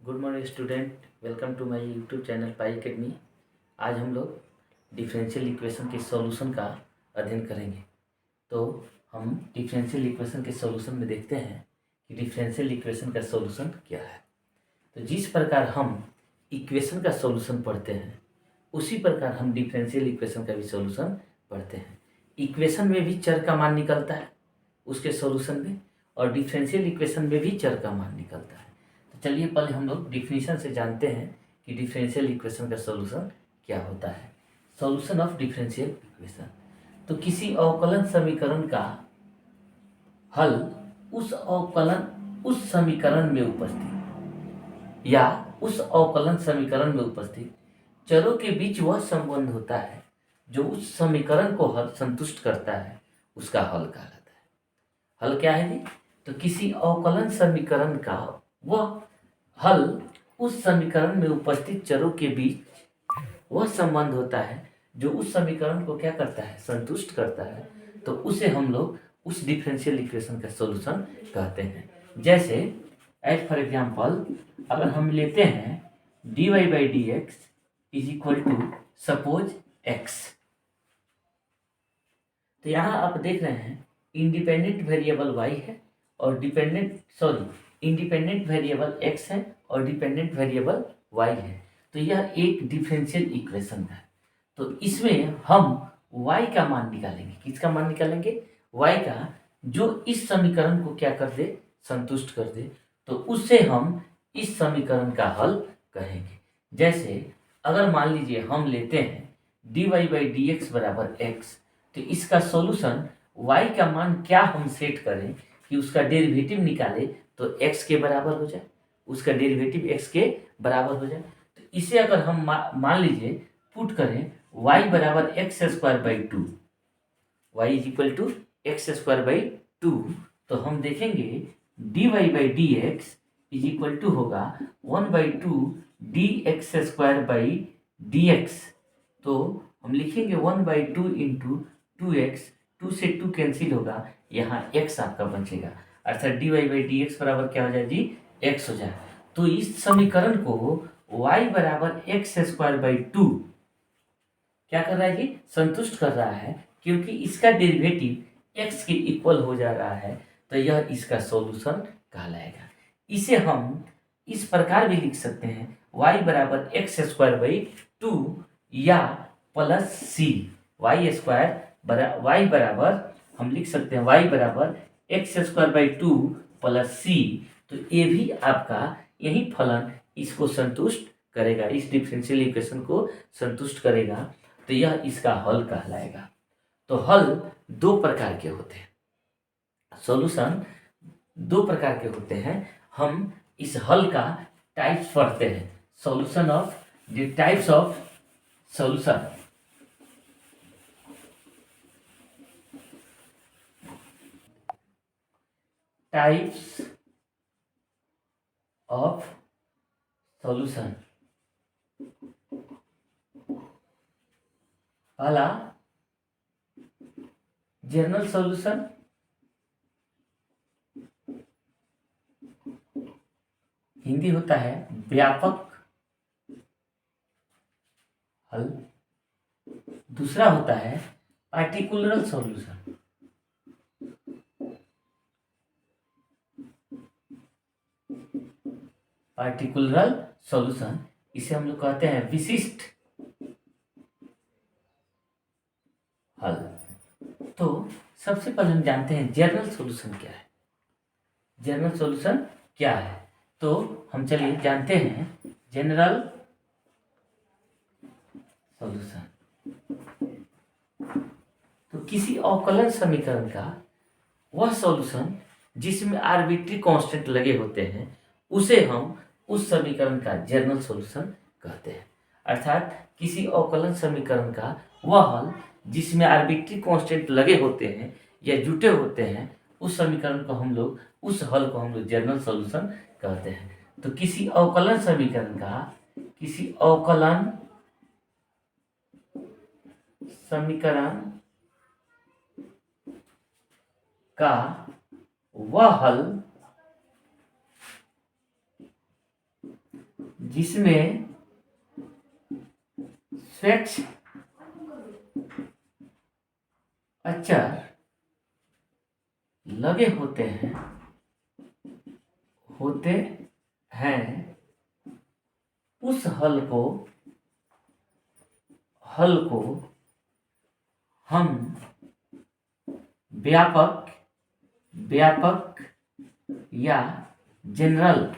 Good morning student, welcome to my YouTube channel Pi academy. आज हम लोग differential equation के सॉल्यूशन का अध्ययन करेंगे। तो हम डिफरेंशियल इक्वेशन के सॉल्यूशन में देखते हैं कि डिफरेंशियल इक्वेशन का सॉल्यूशन क्या है। तो जिस प्रकार हम इक्वेशन का सॉल्यूशन पढ़ते हैं उसी प्रकार हम डिफरेंशियल इक्वेशन का भी सॉल्यूशन पढ़ते हैं। इक्वेशन में भी चर का मान निकलता है उसके सॉल्यूशन में, और डिफरेंशियल इक्वेशन में भी चर का मान निकलता है। तो चलिए पहले हम लोग डिफिनीशन से जानते हैं कि डिफरेंशियल इक्वेशन का सॉल्यूशन क्या होता है। सॉल्यूशन ऑफ डिफरेंशियल इक्वेशन, तो किसी अवकलन समीकरण का हल उस समीकरण में उपस्थित या उस अवकलन समीकरण में उपस्थित चरों के बीच वह संबंध होता है जो उस समीकरण को हल संतुष्ट करता है, उसका हल कहलाता है। हल क्या है जी? तो किसी अवकलन समीकरण का वह हल उस समीकरण में उपस्थित चरों के बीच वह संबंध होता है जो उस समीकरण को क्या करता है, संतुष्ट करता है। तो उसे हम लोग उस डिफरेंशियल इक्वेशन का सॉल्यूशन कहते हैं। जैसे एज फॉर एग्जांपल अगर हम लेते हैं dy by D X is equal to suppose x, तो यहाँ आप देख रहे हैं इंडिपेंडेंट वेरिएबल y है और इंडिपेंडेंट वेरिएबल x है और डिपेंडेंट वेरिएबल y है। तो यह एक डिफरेंशियल इक्वेशन है। तो इसमें हम y का मान निकालेंगे। किसका मान निकालेंगे? y का, जो इस समीकरण को क्या कर दे, संतुष्ट कर दे। तो उससे हम इस समीकरण का हल कहेंगे। जैसे अगर मान लीजिए हम लेते हैं dy बाई डी एक्स बराबर एक्स, तो इसका सॉल्यूशन y का मान क्या हम सेट करें कि उसका डेरिवेटिव निकाले तो x के बराबर हो जाए, उसका डेरिवेटिव x के बराबर हो जाए। तो इसे अगर हम मान लीजिए पुट करें y बराबर x square by two, Y is equal to X square by two, तो हम देखेंगे dy by D X is equal to होगा 1/2 D X square by D X. तो हम लिखेंगे 1/2 इंटू 2x, 2 से 2 कैंसिल होगा, यहाँ x आपका बचेगा, अर्थात dy बाई डी एक्स बराबर क्या हो जाए जी, x हो जाए। तो इस समीकरण को y बराबर एक्स स्क्वायर बाई टू क्या कर रहा है जी, संतुष्ट कर रहा है, क्योंकि इसका डेरिवेटिव x के इक्वल हो जा रहा है। तो यह इसका सॉल्यूशन कहलाएगा। इसे हम इस प्रकार भी लिख सकते हैं y बराबर एक्स स्क्वायर बाई टू या plus c, y square y बराबर हम लिख सकते हैं y बराबर x square by two plus c. तो ये भी आपका यही फलन इसको संतुष्ट करेगा, इस डिफरेंशियल इक्वेशन को संतुष्ट करेगा। तो यह इसका हल कहलाएगा। तो हल दो प्रकार के होते हैं, सॉल्यूशन दो प्रकार के होते हैं। हम इस हल का टाइप्स पढ़ते हैं, solution of the types of solution. Types of solution, पहला जनरल सॉल्यूशन, हिंदी होता है व्यापक हल। दूसरा होता है पार्टिकुलर सॉल्यूशन। पार्टिकुलर सॉल्यूशन, इसे हम लोग कहते हैं विशिष्ट हल। तो सबसे पहले हम जानते हैं जनरल सॉल्यूशन क्या है। जनरल सॉल्यूशन क्या है, तो हम चलिए जानते हैं जनरल सॉल्यूशन। तो किसी अवकलन समीकरण का वह सॉल्यूशन जिसमें आर्बिट्री कांस्टेंट लगे होते हैं उसे हम उस समीकरण का जनरल सॉल्यूशन कहते हैं। अर्थात किसी अवकलन समीकरण का वह हल जिसमें आर्बिट्री कांस्टेंट लगे होते हैं या जुटे होते हैं, उस समीकरण को हम लोग, उस हल को हम लोग जनरल सॉल्यूशन कहते हैं। तो किसी अवकलन समीकरण का, किसी अवकलन समीकरण का वह हल जिसमें स्वच्छ अचर लगे होते हैं उस हल को हम व्यापक या जनरल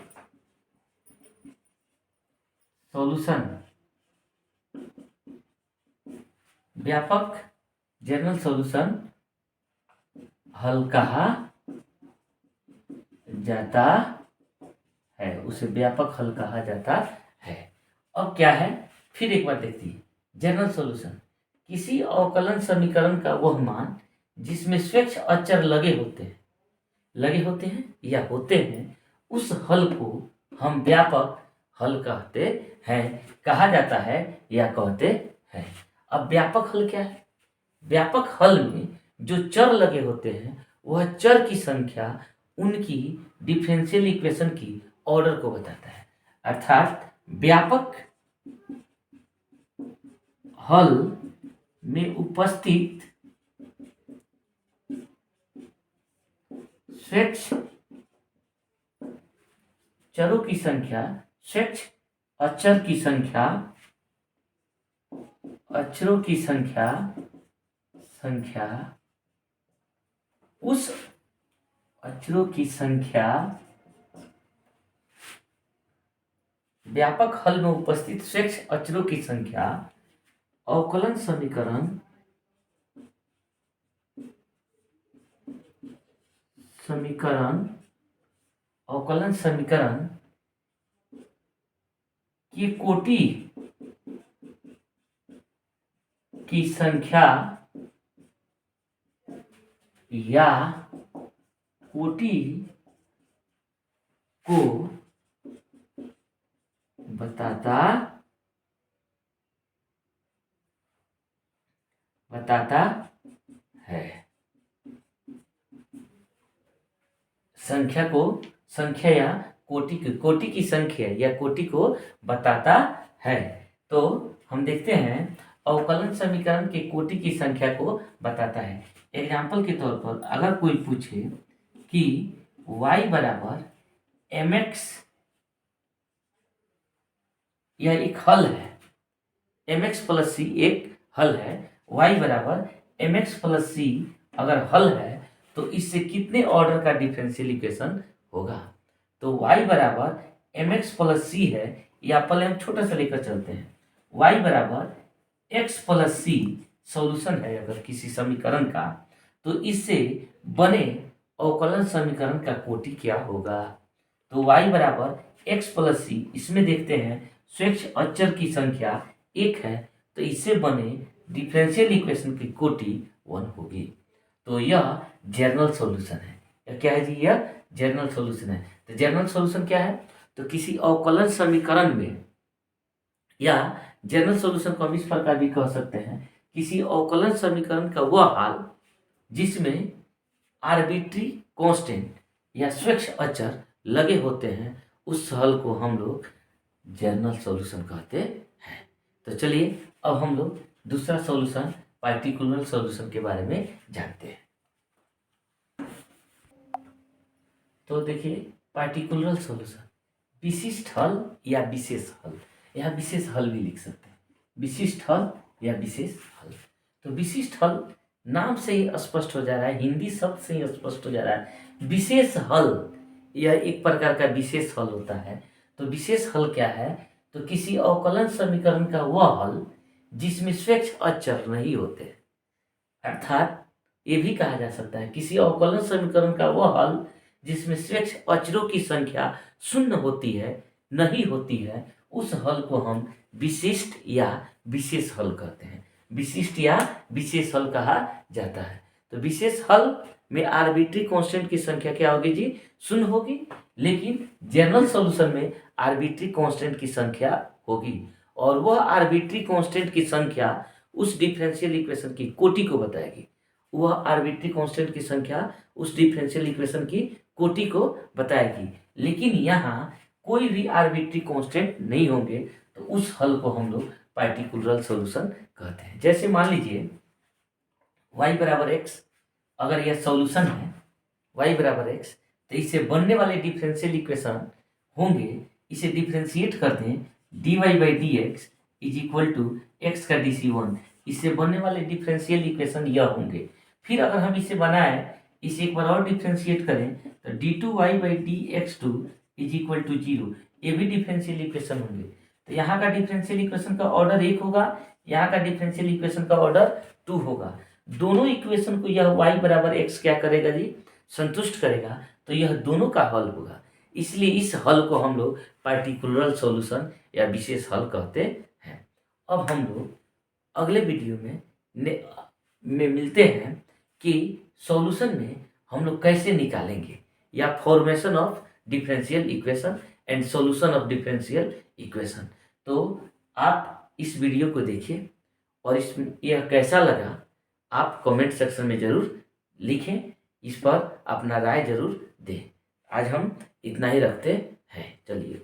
सॉल्यूशन हल कहा जाता है, उसे व्यापक हल कहा जाता है। अब क्या है, फिर एक बार देखिए, जनरल सॉल्यूशन किसी अवकलन समीकरण का वह मान जिसमें स्वच्छ अचर लगे होते हैं या होते हैं, उस हल को हम व्यापक हल कहा जाता है या कहते हैं। अब व्यापक हल क्या है? व्यापक हल में जो चर लगे होते हैं वह चर की संख्या उनकी डिफरेंशियल इक्वेशन की ऑर्डर को बताता है। अर्थात व्यापक हल में उपस्थित स्वच्छ चरों की संख्या, स्वच्छ अचरों की संख्या उस अचरों की संख्या व्यापक हल में उपस्थित स्वच्छ अचरों की संख्या अवकलन समीकरण की कोटि की संख्या या कोटि को बताता है। संख्या या कोटि की संख्या या कोटि को बताता है। तो हम देखते हैं अवकलन समीकरण के कोटि की संख्या को बताता है। एग्जाम्पल के तौर पर अगर कोई पूछे कि y बराबर mx, यह एक हल है, mx प्लस c एक हल है, y बराबर mx प्लस c अगर हल है तो इससे कितने ऑर्डर का डिफरेंशियल इक्वेशन होगा? तो y बराबर mx प्लस c है, या पहले हम छोटा सा लेकर चलते हैं। y बराबर x प्लस c सॉल्यूशन है अगर किसी समीकरण का, तो इससे बने अवकलन समीकरण का कोटि क्या होगा? तो y बराबर x प्लस सी, इसमें देखते हैं स्वच्छ अचर की संख्या 1 है, तो इससे बने डिफरेंशियल इक्वेशन की कोटि 1 होगी। तो यह जनरल सॉल्यूशन है। यह क्या है जी? यह जनरल सॉल्यूशन है। तो जनरल सॉल्यूशन क्या है? तो किसी अवकलन समीकरण में, या जनरल सॉल्यूशन को हम इस प्रकार भी कह सकते हैं, किसी अवकलन समीकरण का वह हल जिसमें आर्बिट्री कांस्टेंट या स्वच्छ अचर लगे होते हैं, उस हल को हम लोग जनरल सॉल्यूशन कहते हैं। तो चलिए अब हम लोग दूसरा सॉल्यूशन, पार्टिकुलर सॉल्यूशन के बारे में जानते हैं। तो देखिए, पार्टिकुलर सॉल्यूशन विशिष्ट हल या विशेष हल, यहाँ विशेष हल भी लिख सकते हैं, विशिष्ट हल या विशेष हल। तो विशिष्ट हल नाम से ही स्पष्ट हो जा रहा है, हिंदी शब्द से ही स्पष्ट हो जा रहा है। विशेष हल यह एक प्रकार का विशेष हल होता है। तो विशेष हल क्या है? तो किसी अवकलन समीकरण का वह हल जिसमें स्वच्छ अचर नहीं होते, अर्थात ये भी कहा जा सकता है किसी अवकलन समीकरण का वह हल जिसमें स्वच्छ अचरों की संख्या शून्य होती है, नहीं होती है, उस हल को हम विशिष्ट या विशेष हल कहते हैं। विशिष्ट या विशेष हल कहा जाता है। तो विशेष हल में आर्बिट्री कांस्टेंट की संख्या क्या होगी जी? शून्य होगी। लेकिन जनरल सॉल्यूशन में आर्बिट्री कांस्टेंट की संख्या होगी, और वह आर्बिट्री कांस्टेंट की संख्या उस डिफरेंशियल इक्वेशन की कोटि को बताएगी। वह आर्बिट्री कांस्टेंट की संख्या उस डिफरेंशियल इक्वेशन की कोटि को बताएगी। लेकिन यहाँ कोई भी आर्बिट्री कांस्टेंट नहीं होंगे, तो उस हल को हम लोग पार्टिकुलर सॉल्यूशन कहते हैं। जैसे मान लीजिए y बराबर x, अगर यह सॉल्यूशन है y बराबर x, तो इससे बनने वाले डिफरेंशियल इक्वेशन होंगे, इसे डिफ्रेंशिएट कर दें dy by D X is equal to X का dc1, इससे बनने वाले डिफरेंशियल इक्वेशन यह होंगे। फिर अगर हम इसे बनाएं, इसे एक बार और डिफ्रेंशिएट करें तो d2y by D X two is equal to 0, ये भी डिफरेंशियल इक्वेशन होंगे। तो यहाँ का डिफरेंशियल इक्वेशन का ऑर्डर 1 होगा, यहाँ का डिफरेंशियल इक्वेशन का ऑर्डर 2 होगा। दोनों इक्वेशन को यह y बराबर x क्या करेगा जी, संतुष्ट करेगा, तो यह दोनों का हल होगा। इसलिए इस हल को हम लोग पार्टिकुलर सॉल्यूशन या विशेष हल कहते हैं। अब हम लोग अगले वीडियो में मिलते हैं कि सॉल्यूशन में हम लोग कैसे निकालेंगे, या formation of differential equation and solution of differential equation. तो आप इस वीडियो को देखिए और इसमें यह कैसा लगा आप कमेंट सेक्शन में ज़रूर लिखें, इस पर अपना राय जरूर दें। आज हम इतना ही रखते हैं, चलिए।